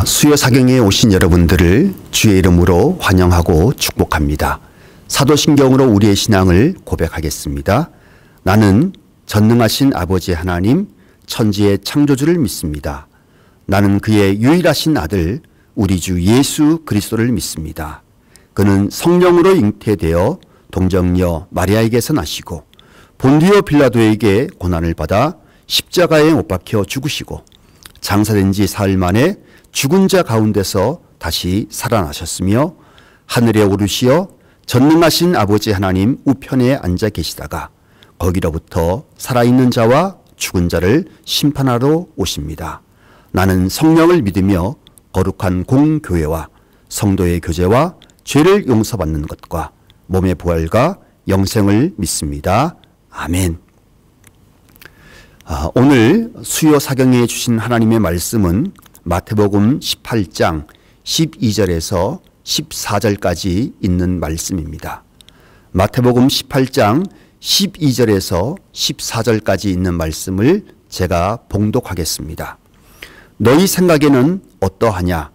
수요 사경에 오신 여러분들을 주의 이름으로 환영하고 축복합니다. 사도신경으로 우리의 신앙을 고백하겠습니다. 나는 전능하신 아버지 하나님, 천지의 창조주를 믿습니다. 나는 그의 유일하신 아들 우리 주 예수 그리스도를 믿습니다. 그는 성령으로 잉태되어 동정녀 마리아에게서 나시고 본디오 빌라도에게 고난을 받아 십자가에 못 박혀 죽으시고 장사된 지 사흘 만에 죽은 자 가운데서 다시 살아나셨으며 하늘에 오르시어 전능하신 아버지 하나님 우편에 앉아 계시다가 거기로부터 살아있는 자와 죽은 자를 심판하러 오십니다. 나는 성령을 믿으며 거룩한 공교회와 성도의 교제와 죄를 용서받는 것과 몸의 부활과 영생을 믿습니다. 아멘. 오늘 수요 사경에 주신 하나님의 말씀은 마태복음 18장 12절에서 14절까지 있는 말씀입니다. 마태복음 18장 12절에서 14절까지 있는 말씀을 제가 봉독하겠습니다. 너희 생각에는 어떠하냐?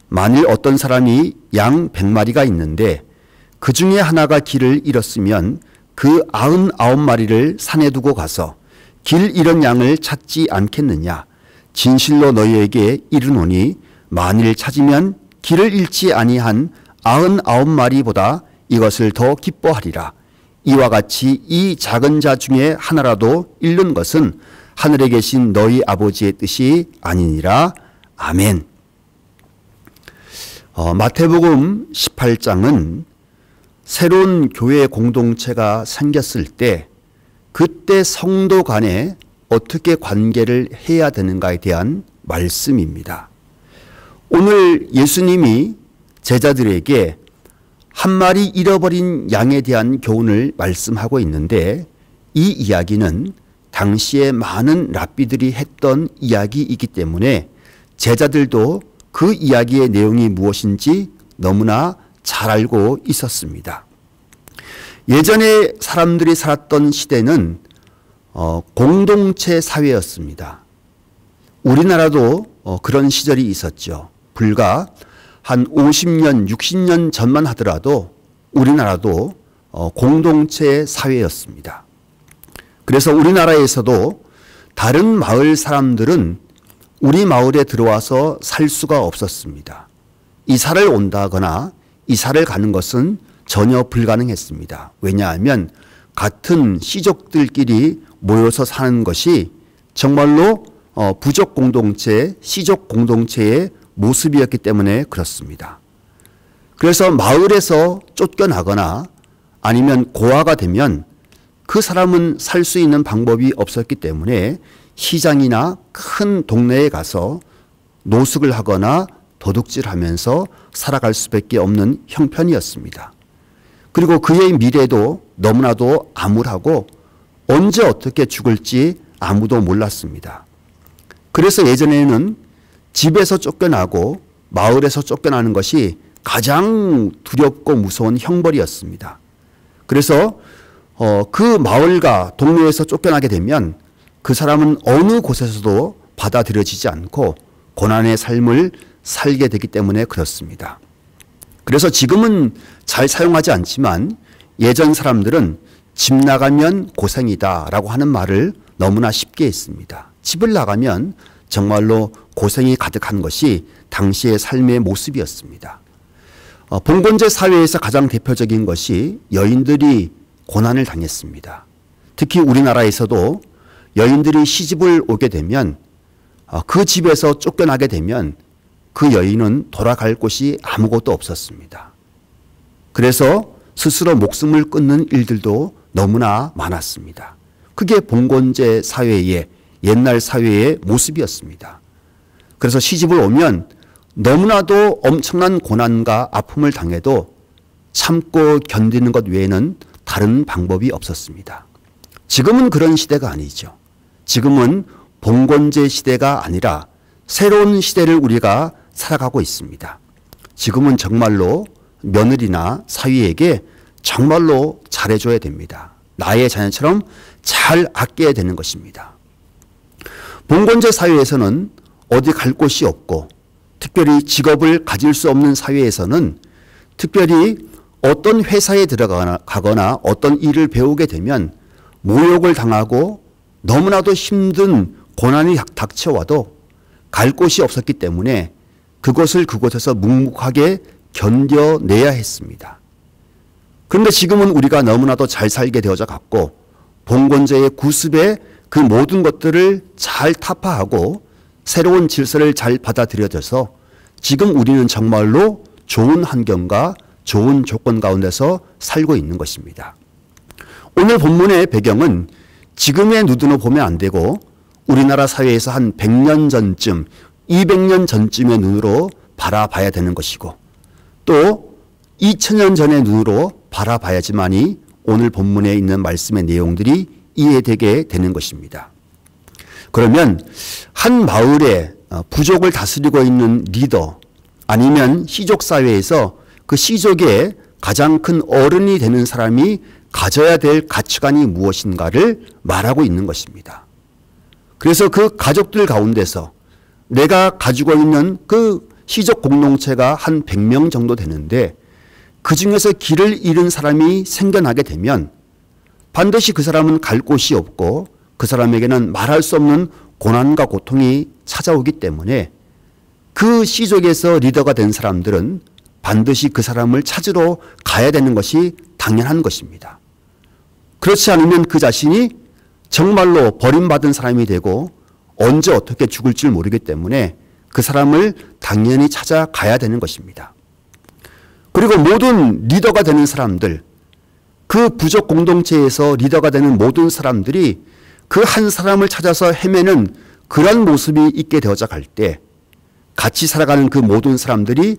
만일 어떤 사람이 양 100마리가 있는데 그 중에 하나가 길을 잃었으면 그 99마리를 산에 두고 가서 길 잃은 양을 찾지 않겠느냐? 진실로 너희에게 이르노니 만일 찾으면 길을 잃지 아니한 99마리보다 이것을 더 기뻐하리라. 이와 같이 이 작은 자 중에 하나라도 잃는 것은 하늘에 계신 너희 아버지의 뜻이 아니니라. 아멘. 마태복음 18장은 새로운 교회 공동체가 생겼을 때 그때 성도 간에 어떻게 관계를 해야 되는가에 대한 말씀입니다. 오늘 예수님이 제자들에게 한 마리 잃어버린 양에 대한 교훈을 말씀하고 있는데 이 이야기는 당시에 많은 랍비들이 했던 이야기이기 때문에 제자들도 그 이야기의 내용이 무엇인지 너무나 잘 알고 있었습니다. 예전에 사람들이 살았던 시대는 공동체 사회였습니다. 우리나라도 그런 시절이 있었죠. 불과 한 50년, 60년 전만 하더라도 우리나라도 공동체 사회였습니다. 그래서 우리나라에서도 다른 마을 사람들은 우리 마을에 들어와서 살 수가 없었습니다. 이사를 온다거나 이사를 가는 것은 전혀 불가능했습니다. 왜냐하면 같은 씨족들끼리 모여서 사는 것이 정말로 부족 공동체, 씨족 공동체의 모습이었기 때문에 그렇습니다. 그래서 마을에서 쫓겨나거나 아니면 고아가 되면 그 사람은 살 수 있는 방법이 없었기 때문에 시장이나 큰 동네에 가서 노숙을 하거나 도둑질하면서 살아갈 수밖에 없는 형편이었습니다. 그리고 그의 미래도 너무나도 암울하고 언제 어떻게 죽을지 아무도 몰랐습니다. 그래서 예전에는 집에서 쫓겨나고 마을에서 쫓겨나는 것이 가장 두렵고 무서운 형벌이었습니다. 그래서 그 마을과 동네에서 쫓겨나게 되면 그 사람은 어느 곳에서도 받아들여지지 않고 고난의 삶을 살게 되기 때문에 그렇습니다. 그래서 지금은 잘 사용하지 않지만 예전 사람들은 집 나가면 고생이다 라고 하는 말을 너무나 쉽게 했습니다. 집을 나가면 정말로 고생이 가득한 것이 당시의 삶의 모습이었습니다. 봉건제 사회에서 가장 대표적인 것이 여인들이 고난을 당했습니다. 특히 우리나라에서도 여인들이 시집을 오게 되면 그 집에서 쫓겨나게 되면 그 여인은 돌아갈 곳이 아무것도 없었습니다. 그래서 스스로 목숨을 끊는 일들도 너무나 많았습니다. 그게 봉건제 사회의 옛날 사회의 모습이었습니다. 그래서 시집을 오면 너무나도 엄청난 고난과 아픔을 당해도 참고 견디는 것 외에는 다른 방법이 없었습니다. 지금은 그런 시대가 아니죠. 지금은 봉건제 시대가 아니라 새로운 시대를 우리가 살아가고 있습니다. 지금은 정말로 며느리나 사위에게 정말로 잘해줘야 됩니다. 나의 자녀처럼 잘 아껴야 되는 것입니다. 봉건제 사회에서는 어디 갈 곳이 없고 특별히 직업을 가질 수 없는 사회에서는 특별히 어떤 회사에 들어가거나 어떤 일을 배우게 되면 모욕을 당하고 너무나도 힘든 고난이 닥쳐와도 갈 곳이 없었기 때문에 그곳에서 묵묵하게 견뎌내야 했습니다. 그런데 지금은 우리가 너무나도 잘 살게 되어져 갔고 봉건제의 구습에 그 모든 것들을 잘 타파하고 새로운 질서를 잘 받아들여져서 지금 우리는 정말로 좋은 환경과 좋은 조건 가운데서 살고 있는 것입니다. 오늘 본문의 배경은 지금의 눈으로 보면 안 되고 우리나라 사회에서 한 100년 전쯤, 200년 전쯤의 눈으로 바라봐야 되는 것이고 또 2000년 전의 눈으로 바라봐야지만이 오늘 본문에 있는 말씀의 내용들이 이해되게 되는 것입니다. 그러면 한 마을에 부족을 다스리고 있는 리더 아니면 시족사회에서 그 시족의 가장 큰 어른이 되는 사람이 가져야 될 가치관이 무엇인가를 말하고 있는 것입니다. 그래서 그 가족들 가운데서 내가 가지고 있는 그 시족 공동체가 한 100명 정도 되는데 그 중에서 길을 잃은 사람이 생겨나게 되면 반드시 그 사람은 갈 곳이 없고 그 사람에게는 말할 수 없는 고난과 고통이 찾아오기 때문에 그 시족에서 리더가 된 사람들은 반드시 그 사람을 찾으러 가야 되는 것이 당연한 것입니다. 그렇지 않으면 그 자신이 정말로 버림받은 사람이 되고 언제 어떻게 죽을 줄 모르기 때문에 그 사람을 당연히 찾아가야 되는 것입니다. 그리고 모든 리더가 되는 사람들, 그 부족 공동체에서 리더가 되는 모든 사람들이 그 한 사람을 찾아서 헤매는 그런 모습이 있게 되어져 갈 때 같이 살아가는 그 모든 사람들이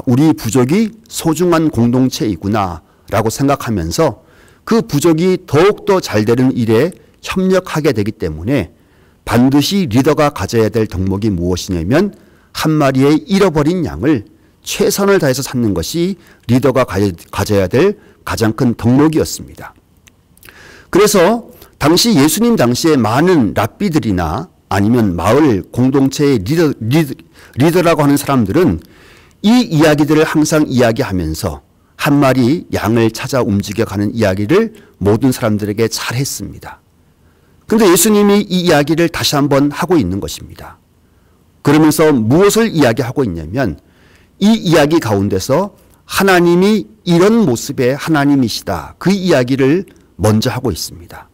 우리 부족이 소중한 공동체이구나 라고 생각하면서 그 부족이 더욱더 잘 되는 일에 협력하게 되기 때문에 반드시 리더가 가져야 될 덕목이 무엇이냐면 한 마리의 잃어버린 양을 최선을 다해서 찾는 것이 리더가 가져야 될 가장 큰 덕목이었습니다. 그래서 당시 예수님 당시에 많은 랍비들이나 아니면 마을 공동체의 리더라고 하는 사람들은 이 이야기들을 항상 이야기하면서 한 마리 양을 찾아 움직여가는 이야기를 모든 사람들에게 잘 했습니다. 그런데 예수님이 이 이야기를 다시 한번 하고 있는 것입니다. 그러면서 무엇을 이야기하고 있냐면 이 이야기 가운데서 하나님이 이런 모습의 하나님이시다. 그 이야기를 먼저 하고 있습니다.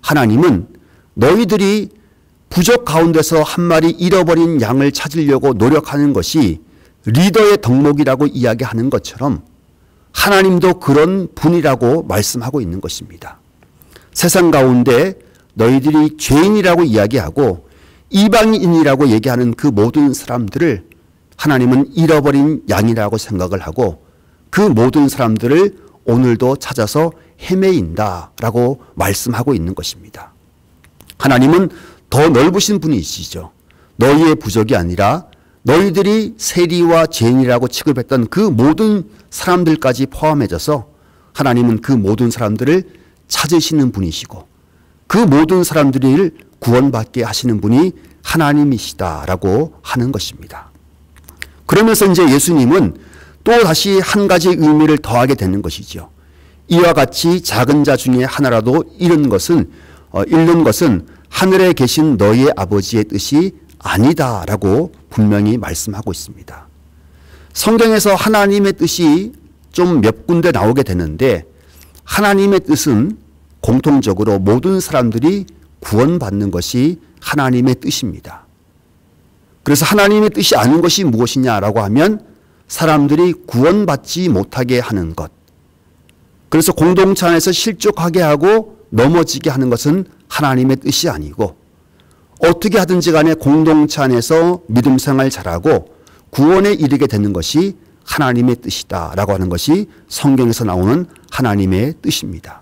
하나님은 너희들이 부족 가운데서 한 마리 잃어버린 양을 찾으려고 노력하는 것이 리더의 덕목이라고 이야기하는 것처럼 하나님도 그런 분이라고 말씀하고 있는 것입니다. 세상 가운데 너희들이 죄인이라고 이야기하고 이방인이라고 얘기하는 그 모든 사람들을 하나님은 잃어버린 양이라고 생각을 하고 그 모든 사람들을 오늘도 찾아서 헤매인다라고 말씀하고 있는 것입니다. 하나님은 더 넓으신 분이시죠. 너희의 부족이 아니라 너희들이 세리와 죄인이라고 취급했던 그 모든 사람들까지 포함해져서 하나님은 그 모든 사람들을 찾으시는 분이시고 그 모든 사람들을 구원받게 하시는 분이 하나님이시다라고 하는 것입니다. 그러면서 이제 예수님은 또 다시 한 가지 의미를 더하게 되는 것이죠. 이와 같이 작은 자 중에 하나라도 잃는 것은 하늘에 계신 너희의 아버지의 뜻이 아니다라고 분명히 말씀하고 있습니다. 성경에서 하나님의 뜻이 좀 몇 군데 나오게 되는데 하나님의 뜻은 공통적으로 모든 사람들이 구원받는 것이 하나님의 뜻입니다. 그래서 하나님의 뜻이 아닌 것이 무엇이냐라고 하면 사람들이 구원받지 못하게 하는 것. 그래서 공동체 안에서 실족하게 하고 넘어지게 하는 것은 하나님의 뜻이 아니고 어떻게 하든지 간에 공동체 안에서 믿음 생활 잘하고 구원에 이르게 되는 것이 하나님의 뜻이다라고 하는 것이 성경에서 나오는 하나님의 뜻입니다.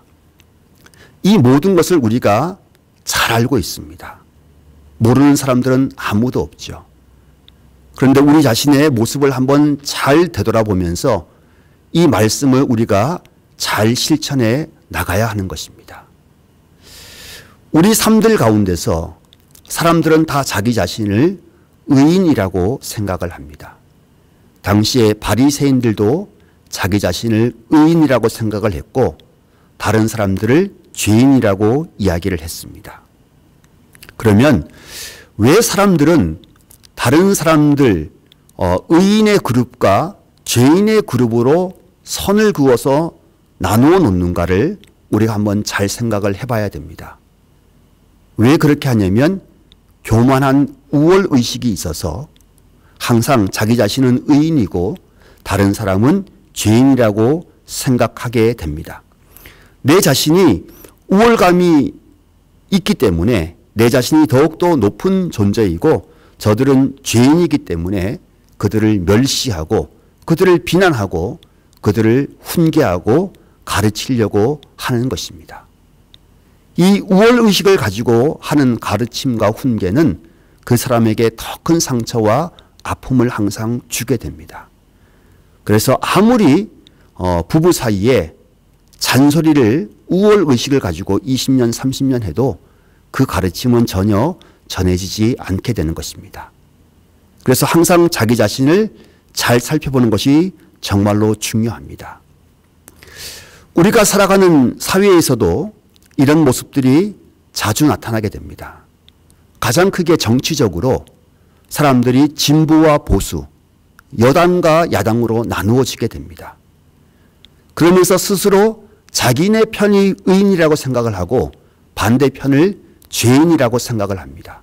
이 모든 것을 우리가 잘 알고 있습니다. 모르는 사람들은 아무도 없죠. 그런데 우리 자신의 모습을 한번 잘 되돌아보면서 이 말씀을 우리가 잘 실천해 나가야 하는 것입니다. 우리 삶들 가운데서 사람들은 다 자기 자신을 의인이라고 생각을 합니다. 당시에 바리새인들도 자기 자신을 의인이라고 생각을 했고 다른 사람들을 죄인이라고 이야기를 했습니다. 그러면 왜 사람들은 다른 사람들 의인의 그룹과 죄인의 그룹으로 선을 그어서 나누어 놓는가를 우리가 한번 잘 생각을 해봐야 됩니다. 왜 그렇게 하냐면 교만한 우월의식이 있어서 항상 자기 자신은 의인이고 다른 사람은 죄인이라고 생각하게 됩니다. 내 자신이 우월감이 있기 때문에 내 자신이 더욱더 높은 존재이고 저들은 죄인이기 때문에 그들을 멸시하고 그들을 비난하고 그들을 훈계하고 가르치려고 하는 것입니다. 이 우월의식을 가지고 하는 가르침과 훈계는 그 사람에게 더 큰 상처와 아픔을 항상 주게 됩니다. 그래서 아무리 부부 사이에 잔소리를 우월의식을 가지고 20년 30년 해도 그 가르침은 전혀 전해지지 않게 되는 것입니다. 그래서 항상 자기 자신을 잘 살펴보는 것이 정말로 중요합니다. 우리가 살아가는 사회에서도 이런 모습들이 자주 나타나게 됩니다. 가장 크게 정치적으로 사람들이 진보와 보수, 여당과 야당으로 나누어지게 됩니다. 그러면서 스스로 자기네 편이 의인이라고 생각을 하고 반대편을 죄인이라고 생각을 합니다.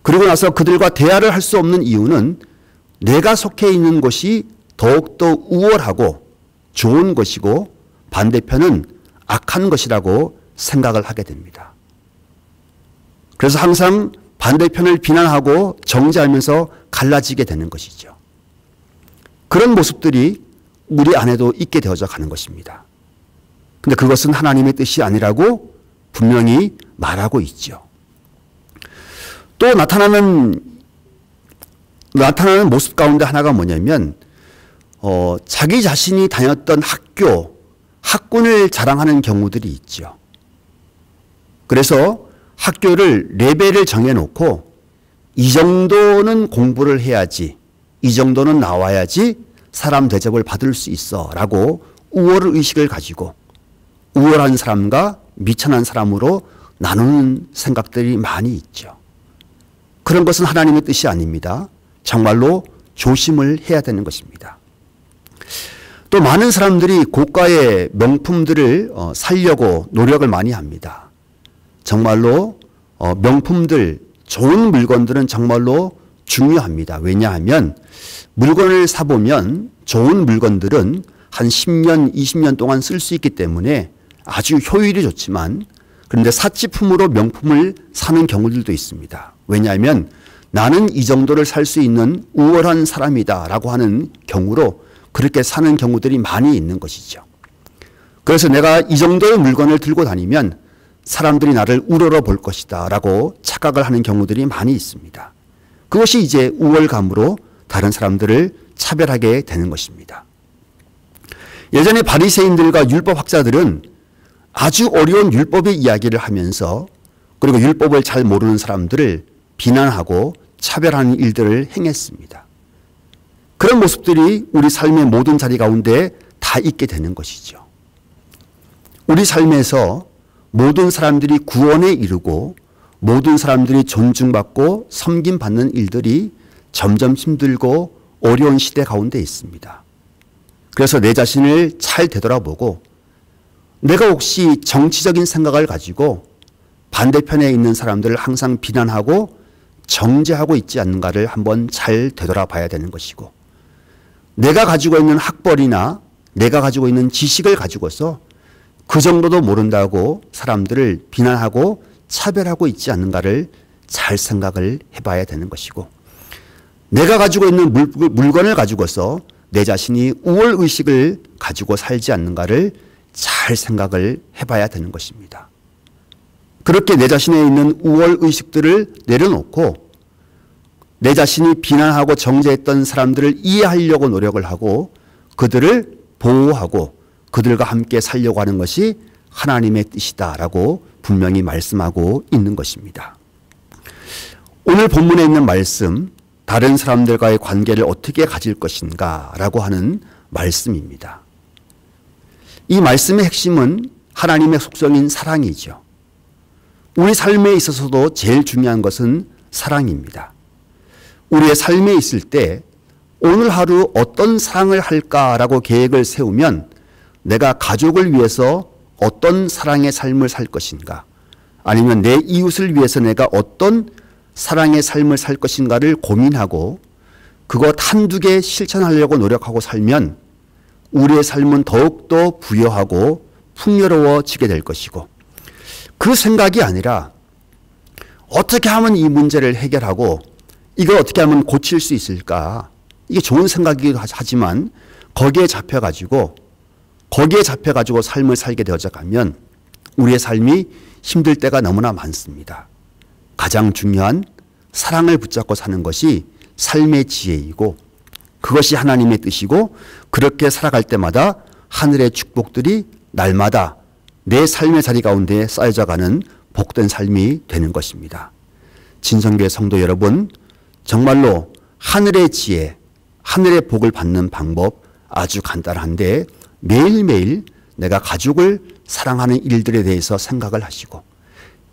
그리고 나서 그들과 대화를 할 수 없는 이유는 내가 속해 있는 곳이 더욱더 우월하고 좋은 것이고 반대편은 악한 것이라고 생각을 하게 됩니다. 그래서 항상 반대편을 비난하고 정죄하면서 갈라지게 되는 것이죠. 그런 모습들이 우리 안에도 있게 되어져 가는 것입니다. 그런데 그것은 하나님의 뜻이 아니라고 분명히 말하고 있죠. 또 나타나는 모습 가운데 하나가 뭐냐면 자기 자신이 다녔던 학군을 자랑하는 경우들이 있죠. 그래서 학교를 레벨을 정해놓고 이 정도는 공부를 해야지, 이 정도는 나와야지 사람 대접을 받을 수 있어 라고 우월의식을 가지고 우월한 사람과 미천한 사람으로 나누는 생각들이 많이 있죠. 그런 것은 하나님의 뜻이 아닙니다. 정말로 조심을 해야 되는 것입니다. 또 많은 사람들이 고가의 명품들을 살려고 노력을 많이 합니다. 정말로 명품들, 좋은 물건들은 정말로 중요합니다. 왜냐하면 물건을 사보면 좋은 물건들은 한 10년, 20년 동안 쓸 수 있기 때문에 아주 효율이 좋지만 그런데 사치품으로 명품을 사는 경우들도 있습니다. 왜냐하면 나는 이 정도를 살 수 있는 우월한 사람이다 라고 하는 경우로 그렇게 사는 경우들이 많이 있는 것이죠. 그래서 내가 이 정도의 물건을 들고 다니면 사람들이 나를 우러러 볼 것이다 라고 착각을 하는 경우들이 많이 있습니다. 그것이 이제 우월감으로 다른 사람들을 차별하게 되는 것입니다. 예전에 바리새인들과 율법학자들은 아주 어려운 율법의 이야기를 하면서 그리고 율법을 잘 모르는 사람들을 비난하고 차별하는 일들을 행했습니다. 그런 모습들이 우리 삶의 모든 자리 가운데 다 있게 되는 것이죠. 우리 삶에서 모든 사람들이 구원에 이르고 모든 사람들이 존중받고 섬김받는 일들이 점점 힘들고 어려운 시대 가운데 있습니다. 그래서 내 자신을 잘 되돌아보고 내가 혹시 정치적인 생각을 가지고 반대편에 있는 사람들을 항상 비난하고 정죄하고 있지 않는가를 한번 잘 되돌아봐야 되는 것이고 내가 가지고 있는 학벌이나 내가 가지고 있는 지식을 가지고서 그 정도도 모른다고 사람들을 비난하고 차별하고 있지 않는가를 잘 생각을 해봐야 되는 것이고 내가 가지고 있는 물건을 가지고서 내 자신이 우월의식을 가지고 살지 않는가를 잘 생각을 해봐야 되는 것입니다. 그렇게 내 자신에 있는 우월의식들을 내려놓고 내 자신이 비난하고 정죄했던 사람들을 이해하려고 노력을 하고 그들을 보호하고 그들과 함께 살려고 하는 것이 하나님의 뜻이다라고 분명히 말씀하고 있는 것입니다. 오늘 본문에 있는 말씀, 다른 사람들과의 관계를 어떻게 가질 것인가 라고 하는 말씀입니다. 이 말씀의 핵심은 하나님의 속성인 사랑이죠. 우리 삶에 있어서도 제일 중요한 것은 사랑입니다. 우리의 삶에 있을 때 오늘 하루 어떤 사랑을 할까라고 계획을 세우면 내가 가족을 위해서 어떤 사랑의 삶을 살 것인가, 아니면 내 이웃을 위해서 내가 어떤 사랑의 삶을 살 것인가를 고민하고 그것 한두 개 실천하려고 노력하고 살면 우리의 삶은 더욱더 부여하고 풍요로워지게 될 것이고, 그 생각이 아니라 어떻게 하면 이 문제를 해결하고 이걸 어떻게 하면 고칠 수 있을까, 이게 좋은 생각이기도 하지만 거기에 잡혀가지고 삶을 살게 되어져 가면 우리의 삶이 힘들 때가 너무나 많습니다. 가장 중요한 사랑을 붙잡고 사는 것이 삶의 지혜이고 그것이 하나님의 뜻이고, 그렇게 살아갈 때마다 하늘의 축복들이 날마다 내 삶의 자리 가운데 쌓여져 가는 복된 삶이 되는 것입니다. 진성교회 성도 여러분, 정말로 하늘의 지혜, 하늘의 복을 받는 방법 아주 간단한데, 매일매일 내가 가족을 사랑하는 일들에 대해서 생각을 하시고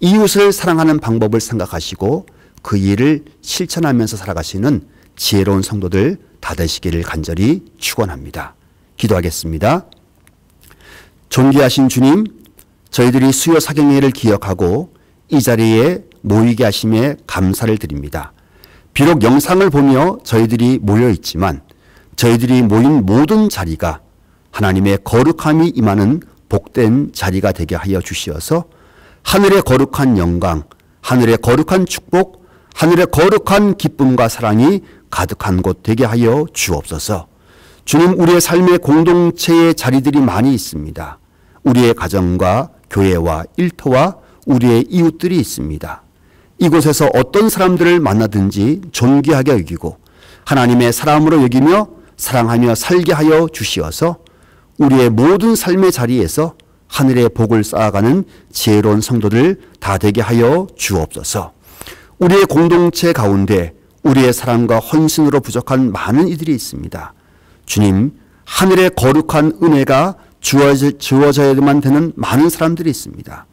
이웃을 사랑하는 방법을 생각하시고 그 일을 실천하면서 살아가시는 지혜로운 성도들 다 되시기를 간절히 축원합니다. 기도하겠습니다. 존귀하신 주님, 저희들이 수요 사경회를 기억하고 이 자리에 모이게 하심에 감사를 드립니다. 비록 영상을 보며 저희들이 모여 있지만 저희들이 모인 모든 자리가 하나님의 거룩함이 임하는 복된 자리가 되게 하여 주시어서 하늘의 거룩한 영광, 하늘의 거룩한 축복, 하늘의 거룩한 기쁨과 사랑이 가득한 곳 되게 하여 주옵소서. 주님, 우리의 삶의 공동체의 자리들이 많이 있습니다. 우리의 가정과 교회와 일터와 우리의 이웃들이 있습니다. 이곳에서 어떤 사람들을 만나든지 존귀하게 여기고 하나님의 사람으로 여기며 사랑하며 살게 하여 주시어서 우리의 모든 삶의 자리에서 하늘의 복을 쌓아가는 지혜로운 성도들 다 되게 하여 주옵소서. 우리의 공동체 가운데 우리의 사랑과 헌신으로 부족한 많은 이들이 있습니다. 주님, 하늘의 거룩한 은혜가 주어져야만 되는 많은 사람들이 있습니다.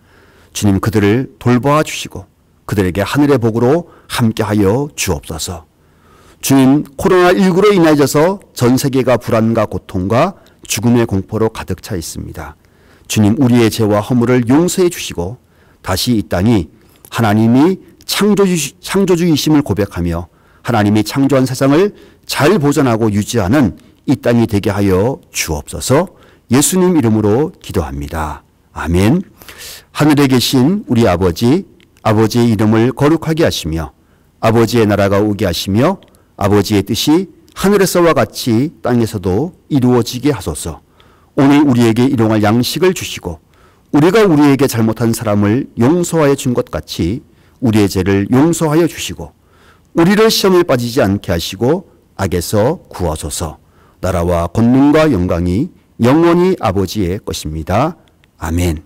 주님, 그들을 돌보아 주시고 그들에게 하늘의 복으로 함께하여 주옵소서. 주님, 코로나19로 인해서 전 세계가 불안과 고통과 죽음의 공포로 가득 차 있습니다. 주님, 우리의 죄와 허물을 용서해 주시고 다시 이 땅이 하나님이 창조주이심을 고백하며 하나님이 창조한 세상을 잘 보존하고 유지하는 이 땅이 되게 하여 주옵소서. 예수님 이름으로 기도합니다. 아멘. 하늘에 계신 우리 아버지, 아버지의 이름을 거룩하게 하시며 아버지의 나라가 오게 하시며 아버지의 뜻이 하늘에서와 같이 땅에서도 이루어지게 하소서. 오늘 우리에게 일용할 양식을 주시고 우리가 우리에게 잘못한 사람을 용서하여 준 것 같이 우리의 죄를 용서하여 주시고 우리를 시험에 빠지지 않게 하시고 악에서 구하소서. 나라와 권능과 영광이 영원히 아버지의 것입니다. 아멘.